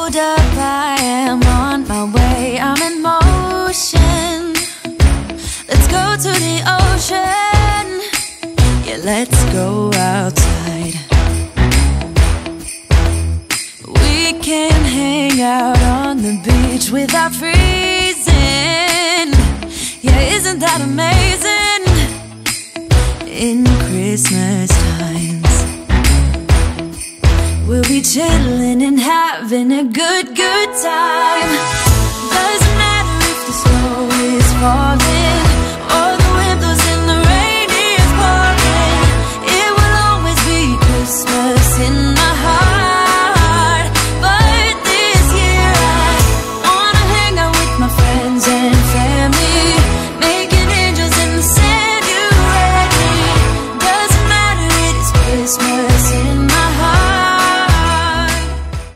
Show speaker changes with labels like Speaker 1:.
Speaker 1: Hold up, I am on my way, I'm in motion. Let's go to the ocean. Yeah, let's go outside. We can hang out on the beach without freezing. Yeah, isn't that amazing? In Christmas times, we'll be chilling and having a good time.